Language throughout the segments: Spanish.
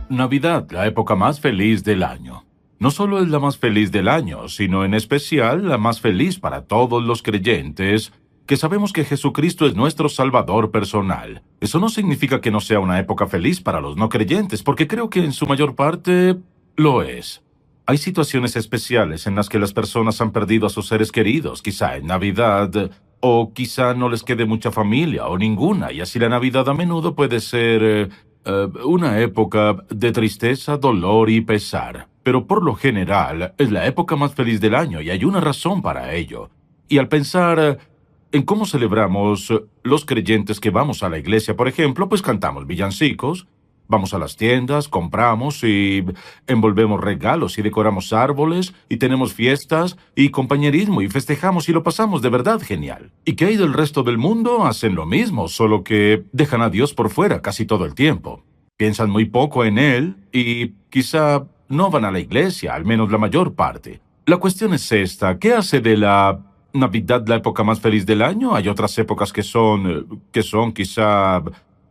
Navidad, la época más feliz del año. No solo es la más feliz del año, sino en especial la más feliz para todos los creyentes, que sabemos que Jesucristo es nuestro Salvador personal. Eso no significa que no sea una época feliz para los no creyentes, porque creo que en su mayor parte lo es. Hay situaciones especiales en las que las personas han perdido a sus seres queridos, quizá en Navidad, o quizá no les quede mucha familia o ninguna, y así la Navidad a menudo puede ser una época de tristeza, dolor y pesar. Pero por lo general es la época más feliz del año y hay una razón para ello. Y al pensar en cómo celebramos los creyentes que vamos a la iglesia, por ejemplo, pues cantamos villancicos, vamos a las tiendas, compramos y envolvemos regalos y decoramos árboles y tenemos fiestas y compañerismo y festejamos y lo pasamos de verdad genial. ¿Y qué hay del resto del mundo? Hacen lo mismo, solo que dejan a Dios por fuera casi todo el tiempo. Piensan muy poco en Él y quizá no van a la iglesia, al menos la mayor parte. La cuestión es esta: ¿qué hace de la Navidad la época más feliz del año? Hay otras épocas que son quizá,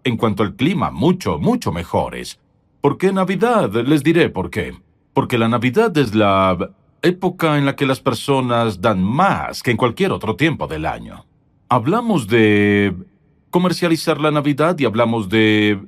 en cuanto al clima, mucho mejores. ¿Por qué Navidad? Les diré por qué. Porque la Navidad es la época en la que las personas dan más que en cualquier otro tiempo del año. Hablamos de comercializar la Navidad y hablamos de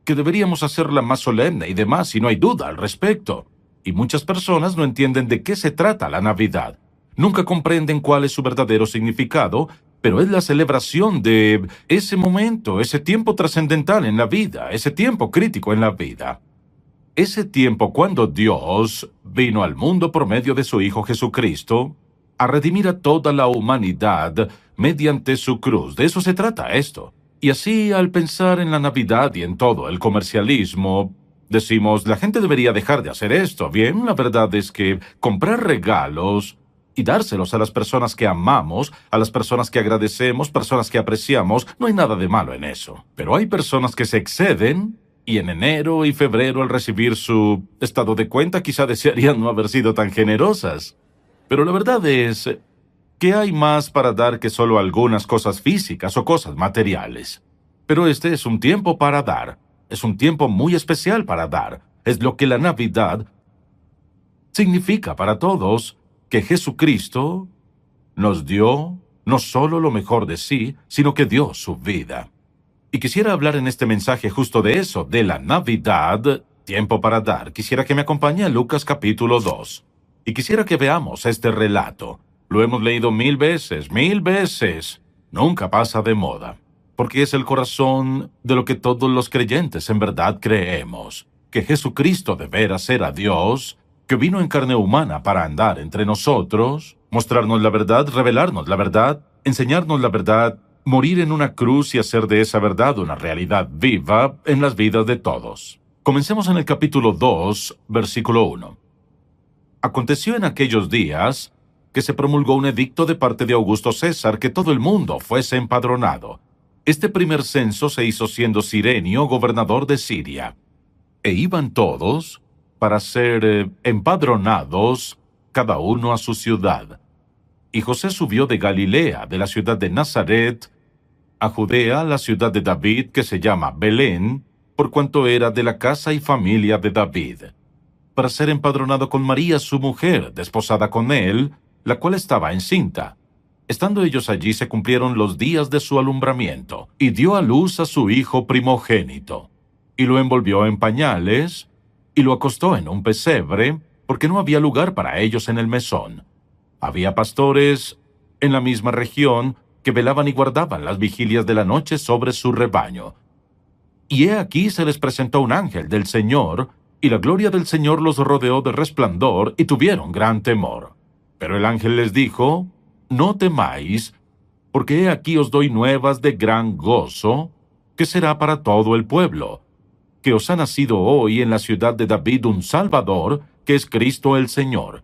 que deberíamos hacerla más solemne y demás, y no hay duda al respecto. Y muchas personas no entienden de qué se trata la Navidad. Nunca comprenden cuál es su verdadero significado, pero es la celebración de ese momento, ese tiempo trascendental en la vida, ese tiempo crítico en la vida. Ese tiempo cuando Dios vino al mundo por medio de su Hijo Jesucristo a redimir a toda la humanidad mediante su cruz. De eso se trata esto. Y así, al pensar en la Navidad y en todo el comercialismo, decimos, la gente debería dejar de hacer esto. Bien, la verdad es que comprar regalos y dárselos a las personas que amamos, a las personas que agradecemos, personas que apreciamos, no hay nada de malo en eso. Pero hay personas que se exceden y en enero y febrero, al recibir su estado de cuenta, quizá desearían no haber sido tan generosas. Pero la verdad es que hay más para dar que solo algunas cosas físicas o cosas materiales. Pero este es un tiempo para dar. Es un tiempo muy especial para dar. Es lo que la Navidad significa para todos, que Jesucristo nos dio no solo lo mejor de sí, sino que dio su vida. Y quisiera hablar en este mensaje justo de eso, de la Navidad, tiempo para dar. Quisiera que me acompañe a Lucas capítulo 2. Y quisiera que veamos este relato. Lo hemos leído 1000 veces, 1000 veces. Nunca pasa de moda. Porque es el corazón de lo que todos los creyentes en verdad creemos. Que Jesucristo de veras era Dios, que vino en carne humana para andar entre nosotros, mostrarnos la verdad, revelarnos la verdad, enseñarnos la verdad, morir en una cruz y hacer de esa verdad una realidad viva en las vidas de todos. Comencemos en el capítulo 2, versículo 1. Aconteció en aquellos días que se promulgó un edicto de parte de Augusto César que todo el mundo fuese empadronado. Este primer censo se hizo siendo Cirenio gobernador de Siria. E iban todos para ser empadronados, cada uno a su ciudad. Y José subió de Galilea, de la ciudad de Nazaret, a Judea, la ciudad de David, que se llama Belén, por cuanto era de la casa y familia de David, para ser empadronado con María su mujer, desposada con él, la cual estaba encinta. Estando ellos allí se cumplieron los días de su alumbramiento, y dio a luz a su hijo primogénito, y lo envolvió en pañales, y lo acostó en un pesebre, porque no había lugar para ellos en el mesón. Había pastores en la misma región que velaban y guardaban las vigilias de la noche sobre su rebaño. Y he aquí se les presentó un ángel del Señor, y la gloria del Señor los rodeó de resplandor, y tuvieron gran temor. Pero el ángel les dijo, no temáis, porque he aquí os doy nuevas de gran gozo, que será para todo el pueblo, que os ha nacido hoy en la ciudad de David un Salvador, que es Cristo el Señor.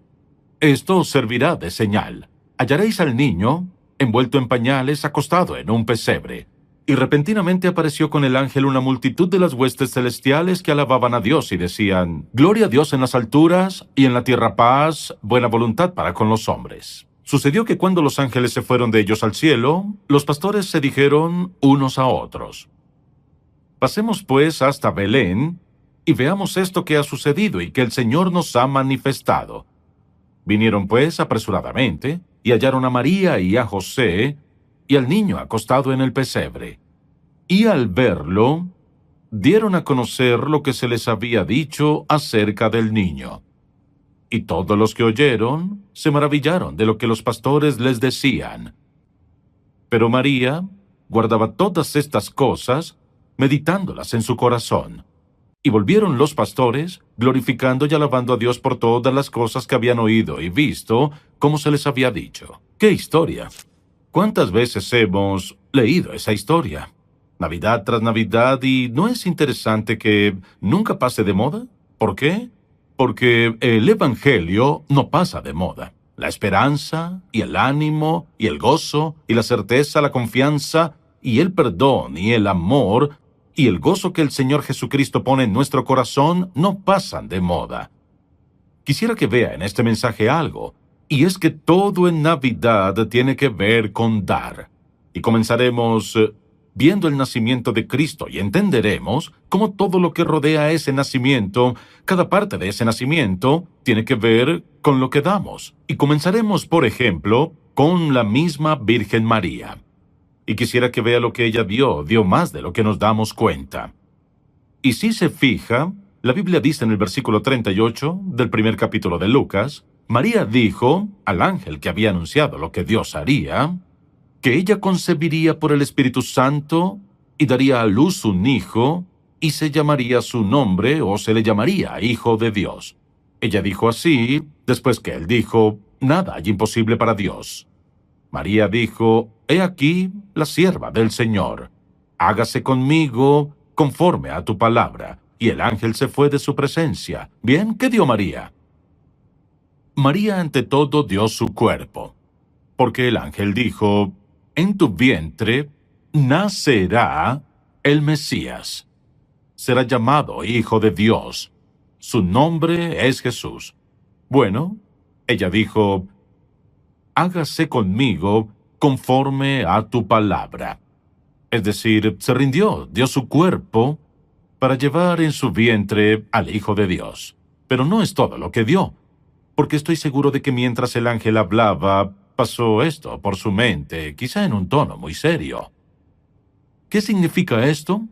Esto os servirá de señal. Hallaréis al niño, envuelto en pañales, acostado en un pesebre. Y repentinamente apareció con el ángel una multitud de las huestes celestiales que alababan a Dios y decían, Gloria a Dios en las alturas, y en la tierra paz, buena voluntad para con los hombres. Sucedió que cuando los ángeles se fueron de ellos al cielo, los pastores se dijeron unos a otros, Pasemos pues hasta Belén y veamos esto que ha sucedido y que el Señor nos ha manifestado. Vinieron pues apresuradamente y hallaron a María y a José y al niño acostado en el pesebre. Y al verlo, dieron a conocer lo que se les había dicho acerca del niño. Y todos los que oyeron se maravillaron de lo que los pastores les decían. Pero María guardaba todas estas cosas, meditándolas en su corazón. Y volvieron los pastores, glorificando y alabando a Dios por todas las cosas que habían oído y visto, como se les había dicho. ¡Qué historia! ¿Cuántas veces hemos leído esa historia? Navidad tras Navidad, ¿y no es interesante que nunca pase de moda? ¿Por qué? Porque el Evangelio no pasa de moda. La esperanza, y el ánimo, y el gozo, y la certeza, la confianza, y el perdón, y el amor, y el gozo que el Señor Jesucristo pone en nuestro corazón no pasan de moda. Quisiera que vea en este mensaje algo, y es que todo en Navidad tiene que ver con dar. Y comenzaremos viendo el nacimiento de Cristo y entenderemos cómo todo lo que rodea ese nacimiento, cada parte de ese nacimiento, tiene que ver con lo que damos. Y comenzaremos, por ejemplo, con la misma Virgen María. Y quisiera que vea lo que ella dio más de lo que nos damos cuenta. Y si se fija, la Biblia dice en el versículo 38 del primer capítulo de Lucas, María dijo al ángel que había anunciado lo que Dios haría, que ella concebiría por el Espíritu Santo y daría a luz un hijo, y se llamaría su nombre o se le llamaría Hijo de Dios. Ella dijo así, después que él dijo, nada hay imposible para Dios. María dijo, he aquí la sierva del Señor, hágase conmigo conforme a tu palabra. Y el ángel se fue de su presencia. Bien, ¿qué dio María? María ante todo dio su cuerpo, porque el ángel dijo, en tu vientre nacerá el Mesías. Será llamado Hijo de Dios. Su nombre es Jesús. Bueno, ella dijo, hágase conmigo conforme a tu palabra. Es decir, se rindió, dio su cuerpo para llevar en su vientre al Hijo de Dios. Pero no es todo lo que dio, porque estoy seguro de que mientras el ángel hablaba, pasó esto por su mente, quizá en un tono muy serio. ¿Qué significa esto?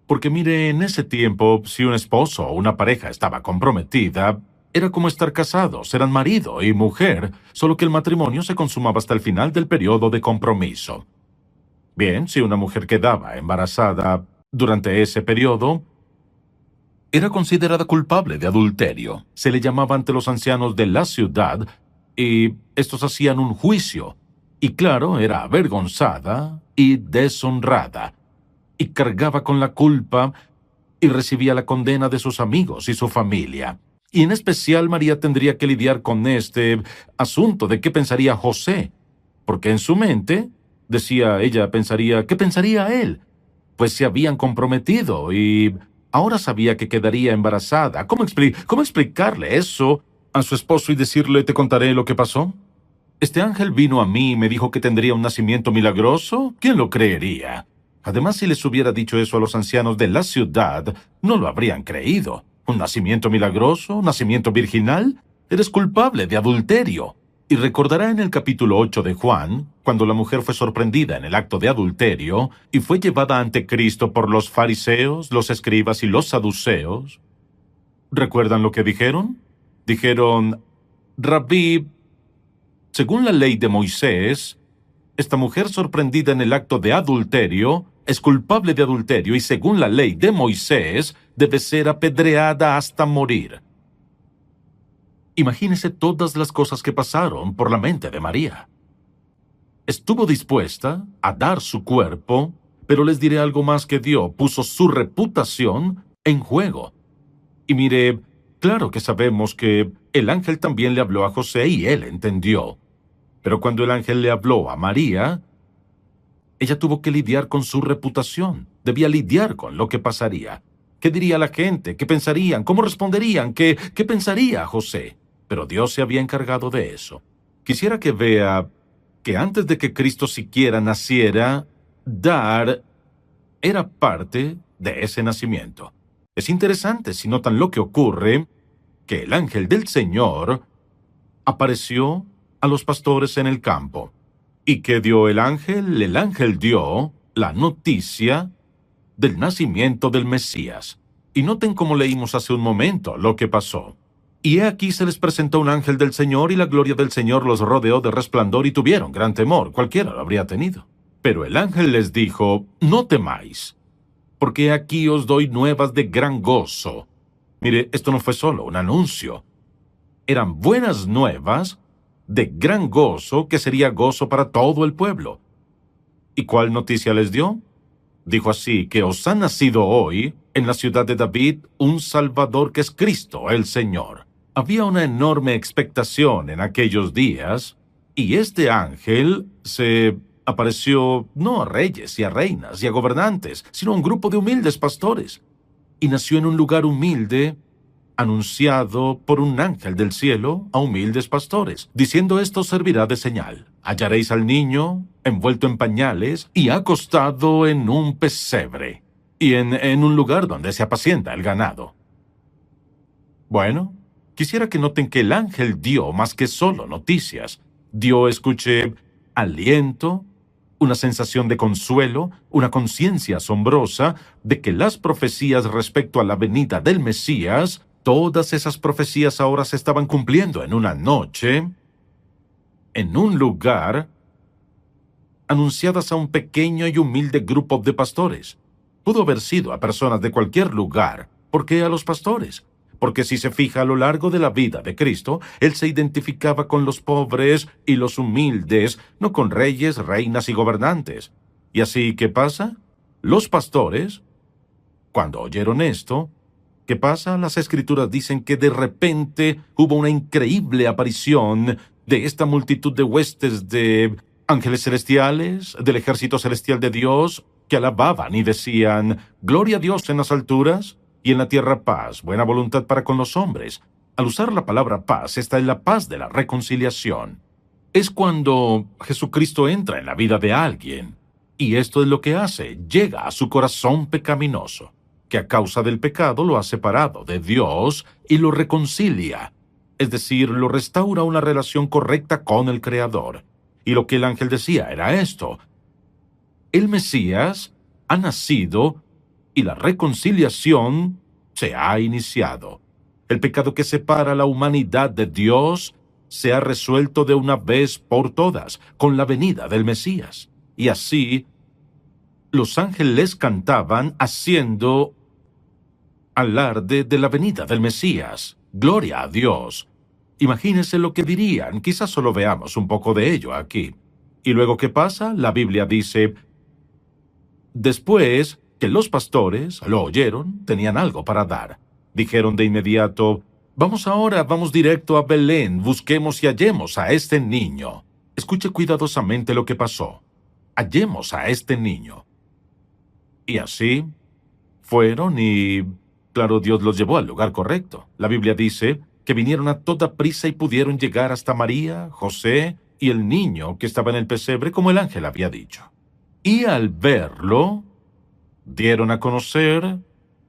Porque mire, en ese tiempo, si un esposo o una pareja estaba comprometida, era como estar casados, eran marido y mujer, solo que el matrimonio se consumaba hasta el final del periodo de compromiso. Bien, si una mujer quedaba embarazada durante ese periodo, era considerada culpable de adulterio. Se le llamaba ante los ancianos de la ciudad y estos hacían un juicio. Y claro, era avergonzada y deshonrada. Y cargaba con la culpa y recibía la condena de sus amigos y su familia. Y en especial María tendría que lidiar con este asunto de qué pensaría José. Porque en su mente, decía ella, pensaría, ¿qué pensaría él? Pues se habían comprometido y ahora sabía que quedaría embarazada. ¿Cómo explicarle eso a su esposo y decirle, te contaré lo que pasó? Este ángel vino a mí y me dijo que tendría un nacimiento milagroso. ¿Quién lo creería? Además, si les hubiera dicho eso a los ancianos de la ciudad, no lo habrían creído. ¿Un nacimiento milagroso? ¿Un nacimiento virginal? Eres culpable de adulterio. Y recordará en el capítulo 8 de Juan, cuando la mujer fue sorprendida en el acto de adulterio y fue llevada ante Cristo por los fariseos, los escribas y los saduceos. ¿Recuerdan lo que dijeron? Dijeron, Rabí, según la ley de Moisés, esta mujer sorprendida en el acto de adulterio es culpable de adulterio y según la ley de Moisés debe ser apedreada hasta morir. Imagínese todas las cosas que pasaron por la mente de María. Estuvo dispuesta a dar su cuerpo, pero les diré algo más que dio, puso su reputación en juego. Y mire, claro que sabemos que el ángel también le habló a José y él entendió. Pero cuando el ángel le habló a María, ella tuvo que lidiar con su reputación, debía lidiar con lo que pasaría. ¿Qué diría la gente? ¿Qué pensarían? ¿Cómo responderían? ¿Qué pensaría José? Pero Dios se había encargado de eso. Quisiera que vea que antes de que Cristo siquiera naciera, dar era parte de ese nacimiento. Es interesante si notan lo que ocurre, que el ángel del Señor apareció a los pastores en el campo. ¿Y qué dio el ángel? El ángel dio la noticia del nacimiento del Mesías. Y noten cómo leímos hace un momento lo que pasó. Y he aquí se les presentó un ángel del Señor, y la gloria del Señor los rodeó de resplandor, y tuvieron gran temor. Cualquiera lo habría tenido. Pero el ángel les dijo: no temáis, porque aquí os doy nuevas de gran gozo. Mire, esto no fue solo un anuncio. Eran buenas nuevas de gran gozo, que sería gozo para todo el pueblo. ¿Y cuál noticia les dio? Dijo así: que os ha nacido hoy, en la ciudad de David, un Salvador, que es Cristo el Señor. Había una enorme expectación en aquellos días, y este ángel se apareció no a reyes y a reinas y a gobernantes, sino a un grupo de humildes pastores. Y nació en un lugar humilde, anunciado por un ángel del cielo a humildes pastores, diciendo: esto servirá de señal. Hallaréis al niño envuelto en pañales y acostado en un pesebre, y en un lugar donde se apacienta el ganado. Bueno, quisiera que noten que el ángel dio más que solo noticias. Dio, escuché, aliento, una sensación de consuelo, una conciencia asombrosa de que las profecías respecto a la venida del Mesías, todas esas profecías ahora se estaban cumpliendo en una noche, en un lugar, anunciadas a un pequeño y humilde grupo de pastores. Pudo haber sido a personas de cualquier lugar. ¿Por qué a los pastores? Porque si se fija a lo largo de la vida de Cristo, Él se identificaba con los pobres y los humildes, no con reyes, reinas y gobernantes. ¿Y así qué pasa? Los pastores, cuando oyeron esto, ¿qué pasa? Las Escrituras dicen que de repente hubo una increíble aparición de esta multitud de huestes de ángeles celestiales, del ejército celestial de Dios, que alababan y decían: gloria a Dios en las alturas, y en la tierra paz, buena voluntad para con los hombres. Al usar la palabra paz está en la paz de la reconciliación. Es cuando Jesucristo entra en la vida de alguien, y esto es lo que hace: llega a su corazón pecaminoso, que a causa del pecado lo ha separado de Dios y lo reconcilia, es decir, lo restaura a una relación correcta con el Creador. Y lo que el ángel decía era esto: el Mesías ha nacido y la reconciliación se ha iniciado. El pecado que separa a la humanidad de Dios se ha resuelto de una vez por todas con la venida del Mesías. Y así, los ángeles cantaban haciendo alarde de la venida del Mesías. Gloria a Dios. Imagínense lo que dirían. Quizás solo veamos un poco de ello aquí. ¿Y luego qué pasa? La Biblia dice: después que los pastores lo oyeron, tenían algo para dar. Dijeron de inmediato: vamos directo a Belén, busquemos y hallemos a este niño. Escuche cuidadosamente lo que pasó. Hallemos a este niño. Y así fueron y, claro, Dios los llevó al lugar correcto. La Biblia dice que vinieron a toda prisa y pudieron llegar hasta María, José y el niño que estaba en el pesebre, como el ángel había dicho. Y al verlo, dieron a conocer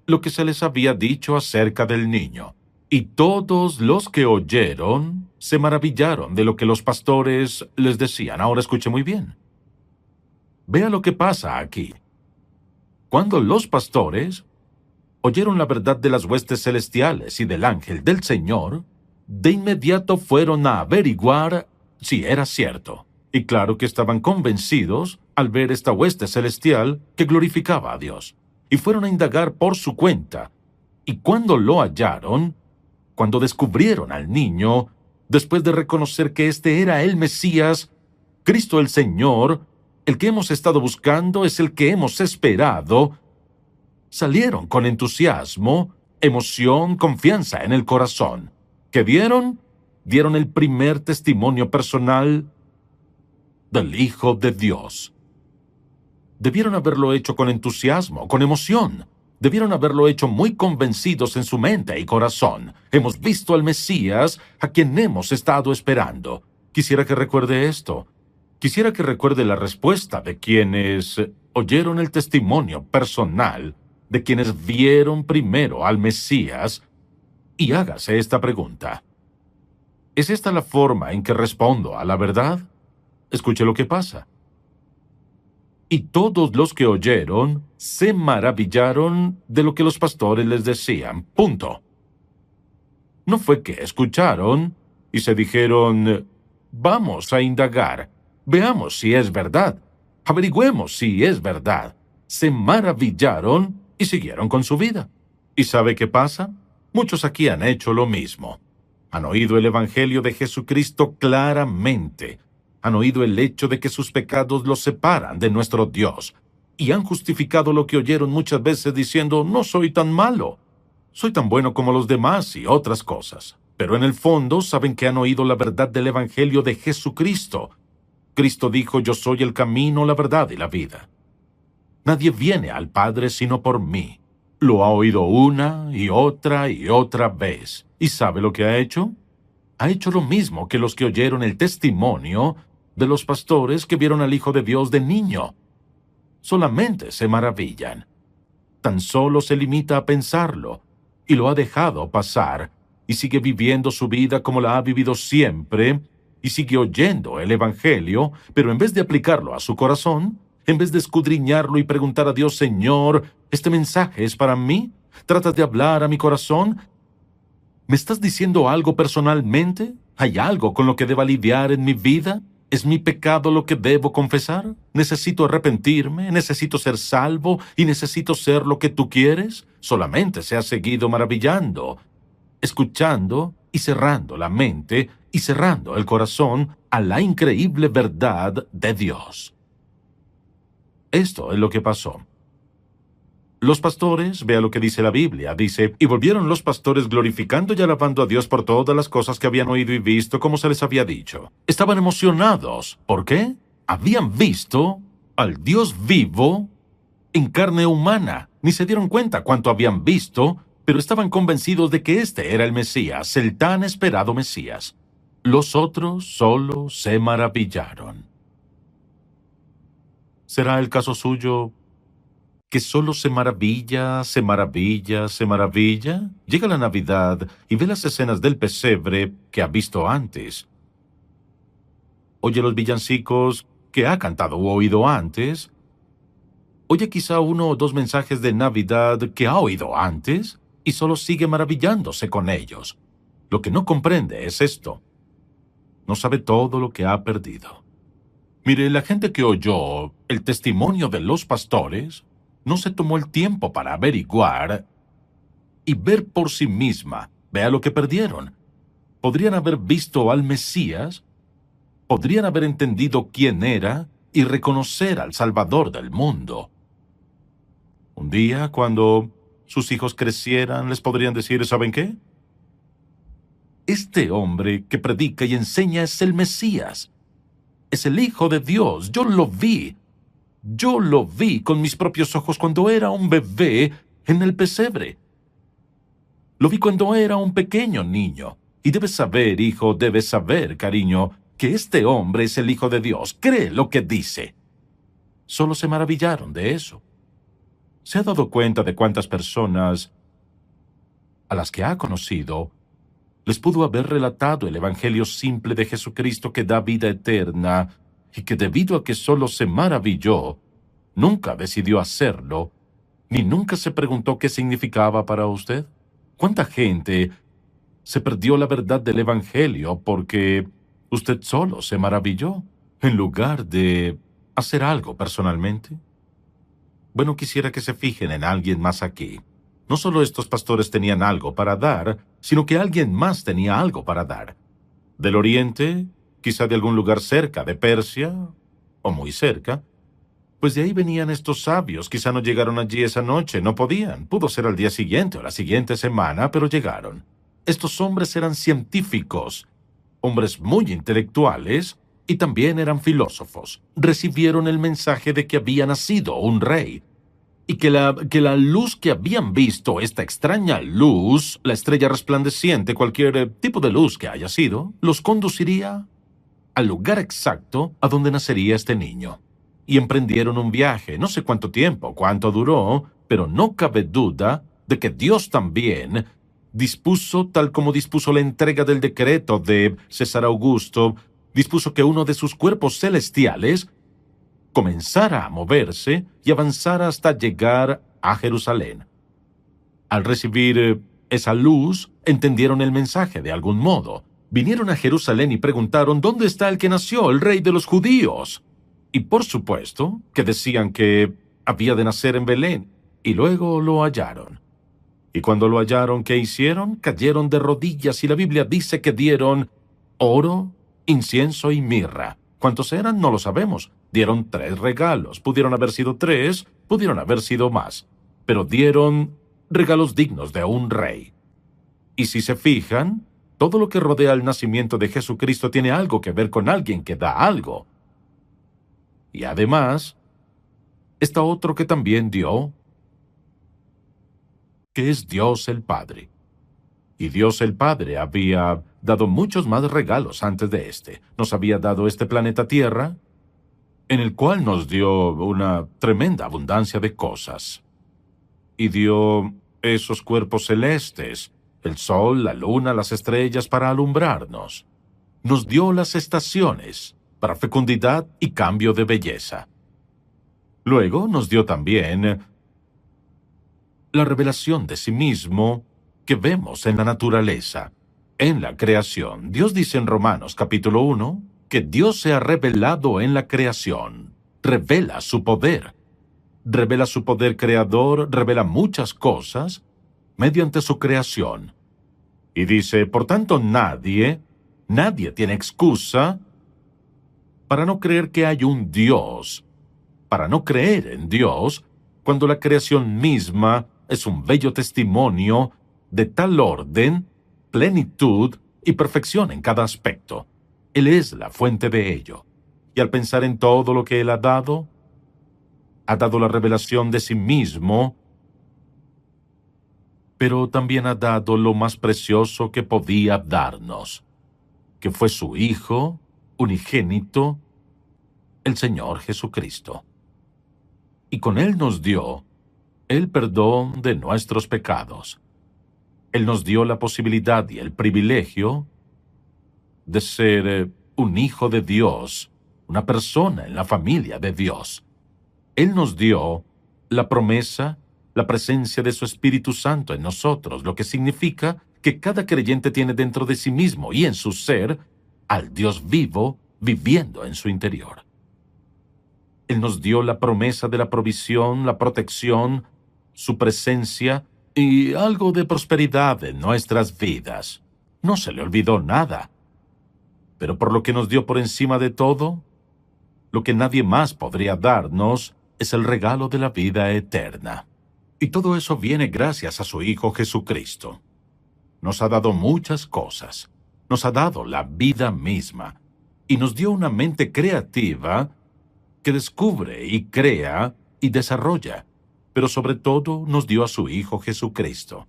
lo que se les había dicho acerca del niño. Y todos los que oyeron se maravillaron de lo que los pastores les decían. Ahora escuche muy bien. Vea lo que pasa aquí. Cuando los pastores oyeron la verdad de las huestes celestiales y del ángel del Señor, de inmediato fueron a averiguar si era cierto. Y claro que estaban convencidos al ver esta hueste celestial que glorificaba a Dios. Y fueron a indagar por su cuenta. Y cuando lo hallaron, cuando descubrieron al niño, después de reconocer que este era el Mesías, Cristo el Señor, el que hemos estado buscando, es el que hemos esperado, salieron con entusiasmo, emoción, confianza en el corazón. ¿Qué dieron? Dieron el primer testimonio personal del Hijo de Dios. Debieron haberlo hecho con entusiasmo, con emoción. Debieron haberlo hecho muy convencidos en su mente y corazón. Hemos visto al Mesías a quien hemos estado esperando. Quisiera que recuerde esto. Quisiera que recuerde la respuesta de quienes oyeron el testimonio personal de quienes vieron primero al Mesías, y hágase esta pregunta. ¿Es esta la forma en que respondo a la verdad? Escuche lo que pasa. Y todos los que oyeron se maravillaron de lo que los pastores les decían. Punto. No fue que escucharon y se dijeron, vamos a indagar, veamos si es verdad, averigüemos si es verdad. Se maravillaron y siguieron con su vida. ¿Y sabe qué pasa? Muchos aquí han hecho lo mismo. Han oído el Evangelio de Jesucristo claramente. Han oído el hecho de que sus pecados los separan de nuestro Dios. Y han justificado lo que oyeron muchas veces diciendo, no soy tan malo. Soy tan bueno como los demás y otras cosas. Pero en el fondo saben que han oído la verdad del Evangelio de Jesucristo. Cristo dijo, yo soy el camino, la verdad y la vida. Nadie viene al Padre sino por mí. Lo ha oído una y otra vez. ¿Y sabe lo que ha hecho? Ha hecho lo mismo que los que oyeron el testimonio de los pastores que vieron al Hijo de Dios de niño. Solamente se maravillan. Tan solo se limita a pensarlo, y lo ha dejado pasar, y sigue viviendo su vida como la ha vivido siempre, y sigue oyendo el Evangelio, pero en vez de aplicarlo a su corazón, en vez de escudriñarlo y preguntar a Dios, Señor, ¿este mensaje es para mí? ¿Tratas de hablar a mi corazón? ¿Me estás diciendo algo personalmente? ¿Hay algo con lo que deba lidiar en mi vida? ¿Es mi pecado lo que debo confesar? ¿Necesito arrepentirme? ¿Necesito ser salvo? ¿Y necesito ser lo que tú quieres? Solamente se ha seguido maravillando, escuchando y cerrando la mente y cerrando el corazón a la increíble verdad de Dios. Esto es lo que pasó. Los pastores, vea lo que dice la Biblia, dice, y volvieron los pastores glorificando y alabando a Dios por todas las cosas que habían oído y visto, como se les había dicho. Estaban emocionados. ¿Por qué? Habían visto al Dios vivo en carne humana. Ni se dieron cuenta cuánto habían visto, pero estaban convencidos de que este era el Mesías, el tan esperado Mesías. Los otros solo se maravillaron. ¿Será el caso suyo que solo se maravilla, se maravilla, se maravilla? Llega la Navidad y ve las escenas del pesebre que ha visto antes. Oye los villancicos que ha cantado o oído antes. Oye quizá uno o dos mensajes de Navidad que ha oído antes y solo sigue maravillándose con ellos. Lo que no comprende es esto. No sabe todo lo que ha perdido. Mire, la gente que oyó el testimonio de los pastores no se tomó el tiempo para averiguar y ver por sí misma. Vea lo que perdieron. Podrían haber visto al Mesías, podrían haber entendido quién era y reconocer al Salvador del mundo. Un día, cuando sus hijos crecieran, les podrían decir, ¿saben qué? Este hombre que predica y enseña es el Mesías. Es el Hijo de Dios. Yo lo vi. Yo lo vi con mis propios ojos cuando era un bebé en el pesebre. Lo vi cuando era un pequeño niño. Y debes saber, hijo, debes saber, cariño, que este hombre es el Hijo de Dios. Cree lo que dice. Solo se maravillaron de eso. ¿Se ha dado cuenta de cuántas personas a las que ha conocido les pudo haber relatado el Evangelio simple de Jesucristo que da vida eterna y que debido a que solo se maravilló, nunca decidió hacerlo, ni nunca se preguntó qué significaba para usted? ¿Cuánta gente se perdió la verdad del Evangelio porque usted solo se maravilló, en lugar de hacer algo personalmente? Bueno, quisiera que se fijen en alguien más aquí. No solo estos pastores tenían algo para dar, sino que alguien más tenía algo para dar. Del oriente, quizá de algún lugar cerca de Persia, o muy cerca, pues de ahí venían estos sabios. Quizá no llegaron allí esa noche, no podían. Pudo ser al día siguiente o la siguiente semana, pero llegaron. Estos hombres eran científicos, hombres muy intelectuales, y también eran filósofos. Recibieron el mensaje de que había nacido un rey, y que la luz que habían visto, esta extraña luz, la estrella resplandeciente, cualquier tipo de luz que haya sido, los conduciría al lugar exacto a donde nacería este niño. Y emprendieron un viaje, no sé cuánto tiempo, cuánto duró, pero no cabe duda de que Dios también dispuso, tal como dispuso la entrega del decreto de César Augusto, dispuso que uno de sus cuerpos celestiales comenzara a moverse y avanzara hasta llegar a Jerusalén. Al recibir esa luz, entendieron el mensaje de algún modo. Vinieron a Jerusalén y preguntaron: ¿dónde está el que nació, el rey de los judíos? Y por supuesto que decían que había de nacer en Belén, y luego lo hallaron. Y cuando lo hallaron, ¿qué hicieron? Cayeron de rodillas, y la Biblia dice que dieron oro, incienso y mirra. ¿Cuántos eran? No lo sabemos. Dieron 3 regalos. Pudieron haber sido 3, pudieron haber sido más. Pero dieron regalos dignos de un rey. Y si se fijan, todo lo que rodea el nacimiento de Jesucristo tiene algo que ver con alguien que da algo. Y además, está otro que también dio, que es Dios el Padre. Y Dios el Padre había dado muchos más regalos antes de este. Nos había dado este planeta Tierra, en el cual nos dio una tremenda abundancia de cosas. Y dio esos cuerpos celestes, el sol, la luna, las estrellas, para alumbrarnos. Nos dio las estaciones para fecundidad y cambio de belleza. Luego nos dio también la revelación de sí mismo que vemos en la naturaleza, en la creación. Dios dice en Romanos capítulo 1 que Dios se ha revelado en la creación. Revela su poder creador, revela muchas cosas mediante su creación. Y dice: por tanto, nadie tiene excusa para no creer que hay un Dios, para no creer en Dios, cuando la creación misma es un bello testimonio de tal orden, plenitud y perfección en cada aspecto. Él es la fuente de ello. Y al pensar en todo lo que Él ha dado la revelación de sí mismo, pero también ha dado lo más precioso que podía darnos, que fue su Hijo unigénito, el Señor Jesucristo. Y con Él nos dio el perdón de nuestros pecados. Él nos dio la posibilidad y el privilegio de ser un hijo de Dios, una persona en la familia de Dios. Él nos dio la promesa, la presencia de su Espíritu Santo en nosotros, lo que significa que cada creyente tiene dentro de sí mismo y en su ser al Dios vivo viviendo en su interior. Él nos dio la promesa de la provisión, la protección, su presencia y algo de prosperidad en nuestras vidas. No se le olvidó nada. Pero por lo que nos dio por encima de todo, lo que nadie más podría darnos es el regalo de la vida eterna. Y todo eso viene gracias a su Hijo Jesucristo. Nos ha dado muchas cosas. Nos ha dado la vida misma. Y nos dio una mente creativa que descubre y crea y desarrolla. Pero sobre todo nos dio a su Hijo Jesucristo.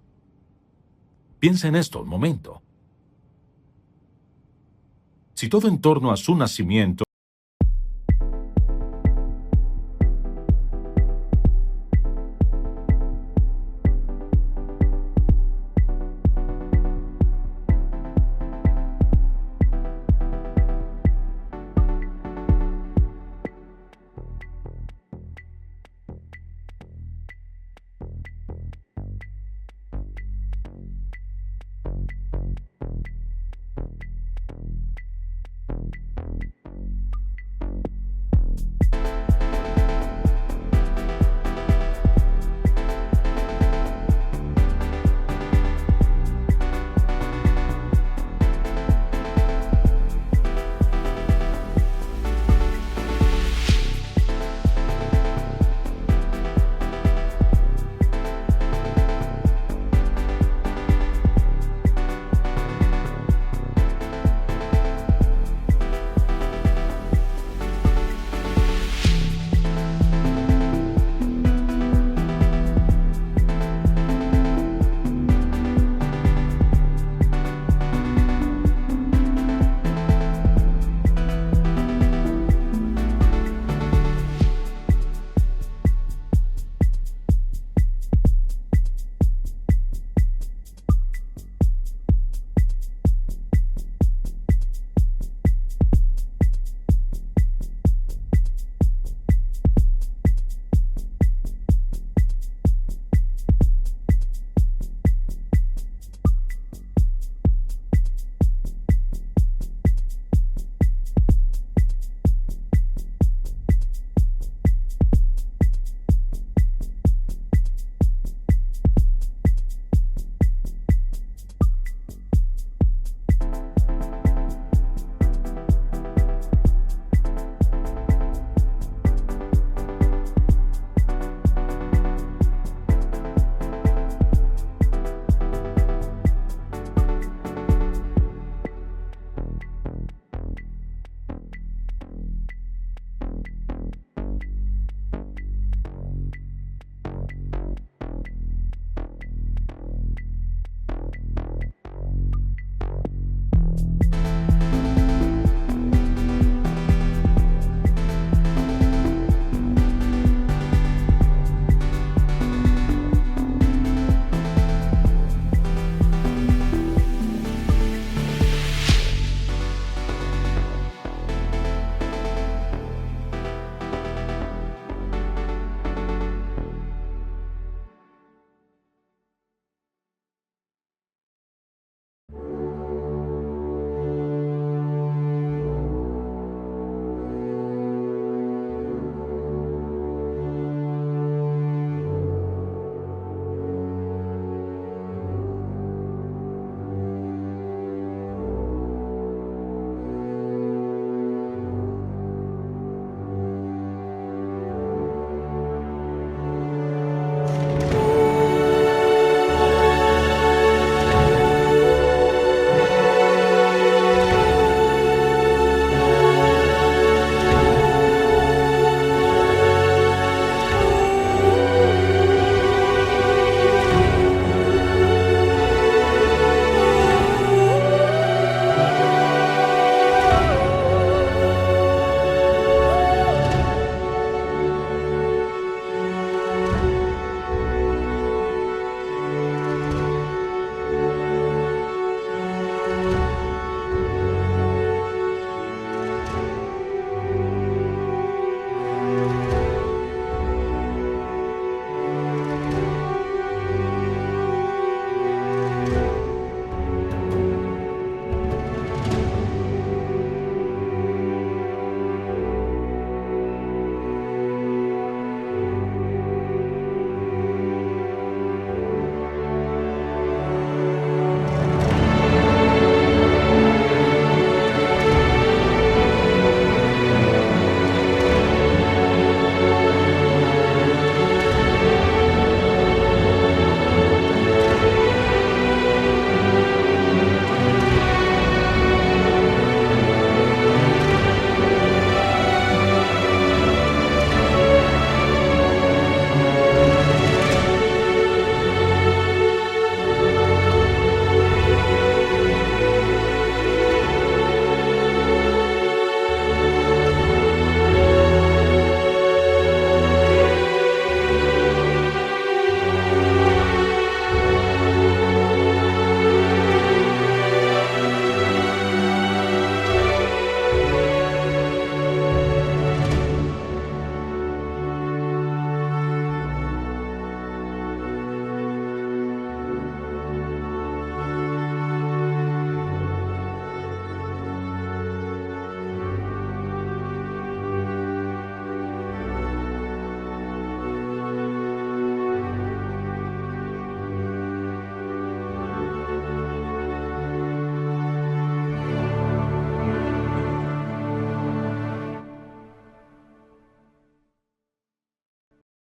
Piensa en esto un momento. Si todo en torno a su nacimiento